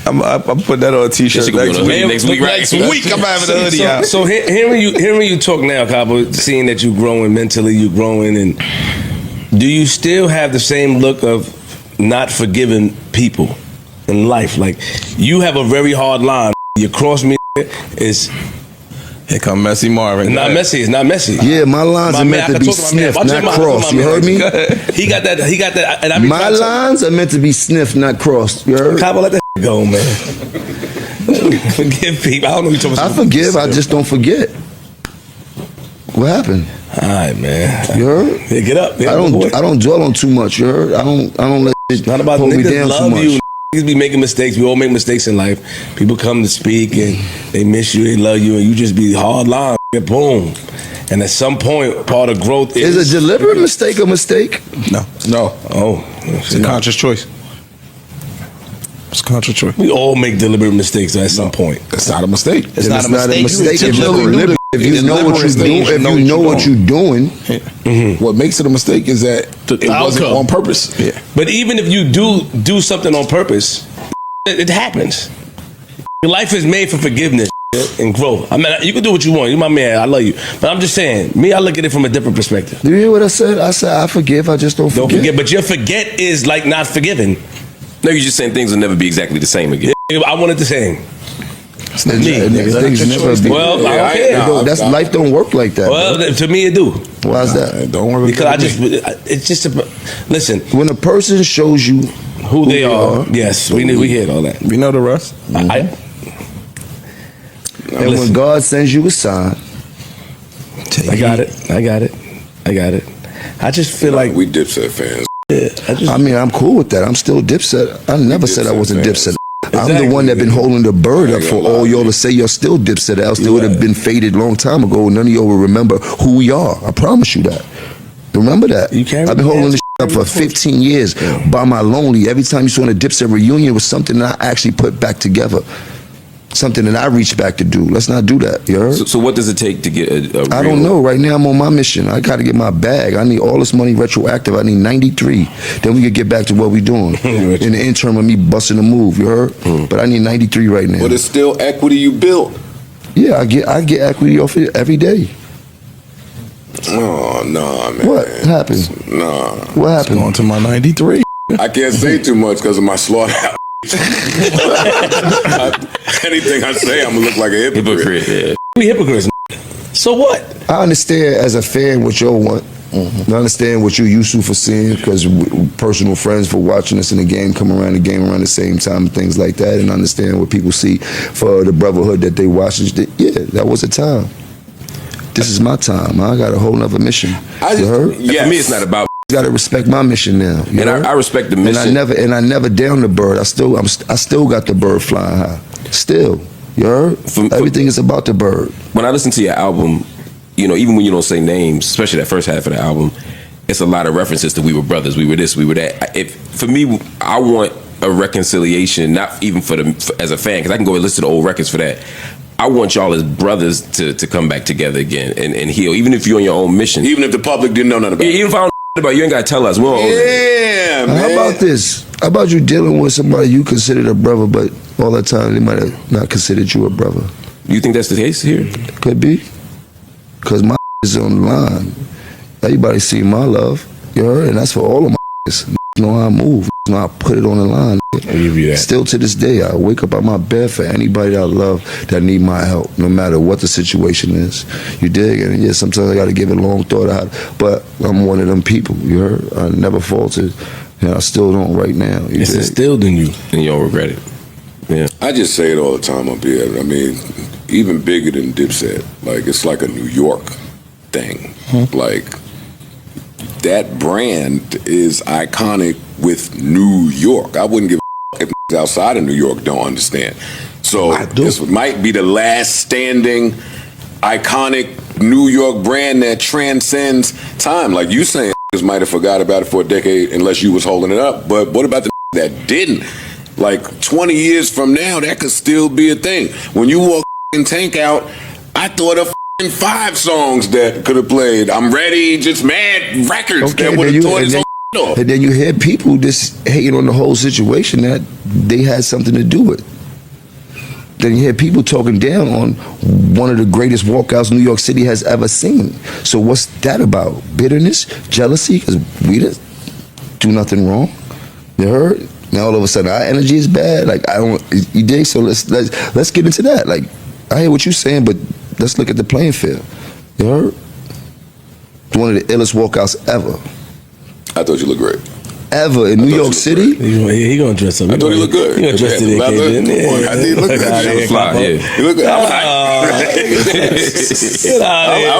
I'm putting that on a t-shirt next week. Next week, I'm having a hoodie out. So hearing you talk now, Capo, seeing that you're growing mentally, you're growing, and do you still have the same look of not forgiving people in life? Like, you have a very hard line. You cross me is... Here come Messy Marvin. It's not messy. Yeah, my lines are meant to be sniffed, not crossed. You heard me? He got that. And I my lines are meant to be sniffed, not crossed. You heard? Capo, let that go, man. Forgive people. I don't know what you're talking about. I forgive, I just don't forget. What happened? All right, man. You heard? Yeah, get up. I don't dwell on too much. You heard? I don't let it not about hold me down love too much. You. Niggas be making mistakes. We all make mistakes in life. People come to speak and they miss you, they love you, and you just be hard line. Boom. And at some point, part of growth is a deliberate mistake a mistake? No. Oh, it's a conscious choice. It's a conscious choice. We all make deliberate mistakes at some point. It's not a mistake. It's not a mistake. If you know what you're doing, if you know what you're doing, what makes it a mistake is that it wasn't on purpose. Yeah. But even if you do something on purpose, it happens. Your life is made for forgiveness and growth. I mean, you can do what you want. You're my man. I love you. But I'm just saying, I look at it from a different perspective. Do you hear what I said? I said I forgive. I just don't forget. Don't forget. But your forget is like not forgiving. No, you're just saying things will never be exactly the same again. I want it the same. It's not me. Well, I don't care. Life don't work like that. Well, to me it do. Why is that? It don't work. Because it's just listen. When a person shows you who they are, yes, we hear all that. We know the rest. And when God sends you a sign, I got it. I just feel like we Dipset fans. I mean, I'm cool with that. I'm still Dipset. I never said I wasn't Dipset. Exactly. I'm the one that been holding the bird up for all y'all to say you're still Dipset. Else they would have been faded long time ago. None of y'all will remember who we are. I promise you that. Remember that. I've been holding this up for 15 years by my lonely. Every time you saw a Dipset reunion, it was something that I actually put back together. Something that I reached back to do. Let's not do that. You heard? So what does it take to get a I don't know. Right now I'm on my mission. I got to get my bag. I need all this money retroactive. I need 93. Then we could get back to what we doing. In the interim of me busting a move. You heard? But I need 93 right now. But it's still equity you built. Yeah, I get equity off it every day. Oh no, man. What happened? Nah. What happened? On to my 93. I can't say too much because of my slaughterhouse. Anything I say, I'm gonna look like a hypocrite. Yeah. We hypocrites. So what? I understand as a fan what y'all want. I understand what you're used to for seeing because personal friends for watching us in the game come around the same time and things like that, and understand what people see for the Brotherhood that they watch. Yeah, that was a time. This is my time. I got a whole nother mission. You heard? Yeah, for me, it's not about. You got to respect my mission now. And I respect the mission. And I never down the bird. I still got the bird flying high. Still, you heard? Everything is about the bird. When I listen to your album, you know, even when you don't say names, especially that first half of the album, it's a lot of references to we were brothers, we were this, we were that. For me, I want a reconciliation, not even as a fan, because I can go and listen to old records for that. I want y'all as brothers to come back together again and heal, even if you're on your own mission. Even if the public didn't know nothing about it. Even if I don't know about it, you ain't got to tell us. Yeah, man. How about this? How about you dealing with somebody you considered a brother, but all that time they might have not considered you a brother? You think that's the case here? Could be. Because my is on the line. Everybody see my love, you heard? And that's for all of my know how I move, know how I put it on the line. I'll give you that. Still to this day, I wake up out my bed for anybody that I love that need my help, no matter what the situation is. You dig? And yeah, sometimes I got to give it a long thought out, but I'm one of them people, you heard? I never faltered, and I still don't right now. It's instilled in you, and you don't regret it. Yeah. I just say it all the time up here. I mean, even bigger than Dipset. Like, it's like a New York thing. Like, that brand is iconic with New York. I wouldn't give a if outside of New York don't understand. So this might be the last standing iconic New York brand that transcends time. Like you saying, might have forgot about it for a decade unless you was holding it up. But what about the that didn't? Like 20 years from now, that could still be a thing. When you walk Tank out, I thought of 5 songs that could have played. I'm Ready, just mad records that would have tore this off. And then you hear people just hating on the whole situation that they had something to do with. then you had people talking down on one of the greatest walkouts New York City has ever seen. So what's that about? Bitterness, jealousy? Because we didn't do nothing wrong. You heard? Now all of a sudden our energy is bad. Like I don't. You dig? So let's get into that. Like I hear what you're saying, but let's look at the playing field. You heard? It's one of the illest walkouts ever. I thought you looked great. Ever in New York City. He gonna dress up. I thought he looked good. He gonna dress to the occasion. I did look good. He fly, yeah. You look good. I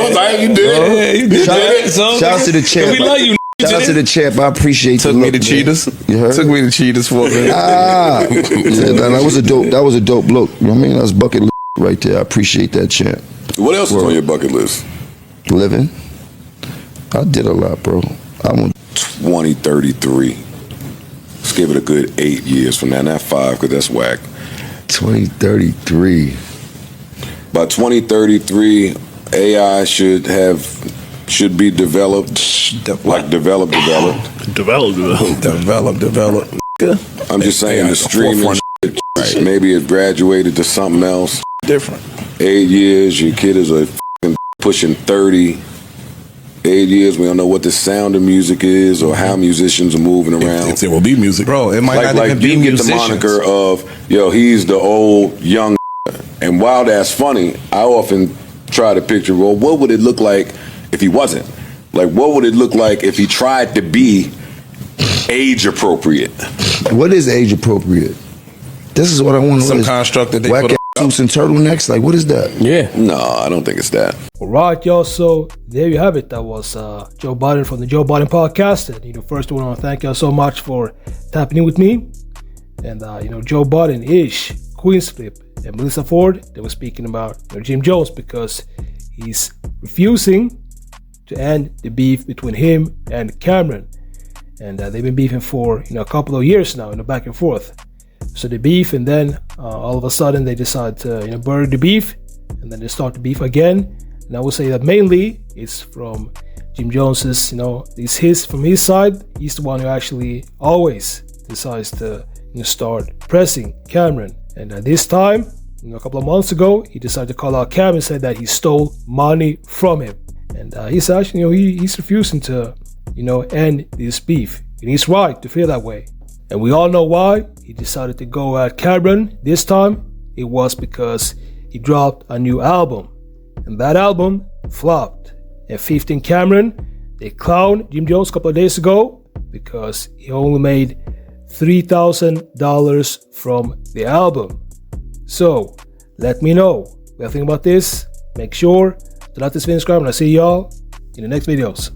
was like, you did. You did that. Shout out to the champ. We love you. Shout out to the champ. I appreciate Took me to Cheetahs. You heard? Took me to Cheetahs for a minute. That was a dope. That was a dope look. You know what I mean? That's bucket list right there. I appreciate that, champ. What else is on your bucket list? Living. I did a lot, bro. I'm 2033. Let's give it a good 8 years from now. Not 5, because that's whack. 2033. By 2033, AI should be developed. Like developed. Develop. I'm just saying the streaming shit, maybe it graduated to something else. Different. 8 years, your kid is pushing 30. 8 years, we don't know what the sound of music is or how musicians are moving around. It will be music, bro. It might not even be you musicians. Get the moniker of, yo, he's the old young. And while that's funny, I often try to picture, well, what would it look like if he wasn't? Like, what would it look like if he tried to be age appropriate? What is age appropriate? This is what I want to know. Some construct that they whack put up. suits and turtlenecks. Like, what is that? Yeah. No, I don't think it's that. All right, y'all. So there you have it. That was Joe Budden from the Joe Budden Podcast. And first I want to thank y'all so much for tapping in with me. And Joe Budden, Ish, Queensflip, and Melissa Ford, they were speaking about Jim Jones because he's refusing to end the beef between him and Cameron. And they've been beefing for a couple of years now, back and forth. So the beef, and then all of a sudden they decide to bury the beef, and then they start the beef again. And I would say that mainly it's from Jim Jones's, it's from his side. He's the one who actually always decides to start pressing Cameron. And this time, a couple of months ago, he decided to call out Cameron and said that he stole money from him. And he's actually, he's refusing to, end this beef. And he's right to feel that way. And we all know why he decided to go at Cameron this time. It was because he dropped a new album. And that album flopped. And 15 Cameron, they clowned Jim Jones a couple of days ago because he only made $3,000 from the album. So, let me know what you think about this. Make sure to like this video, subscribe, and I'll see y'all in the next videos.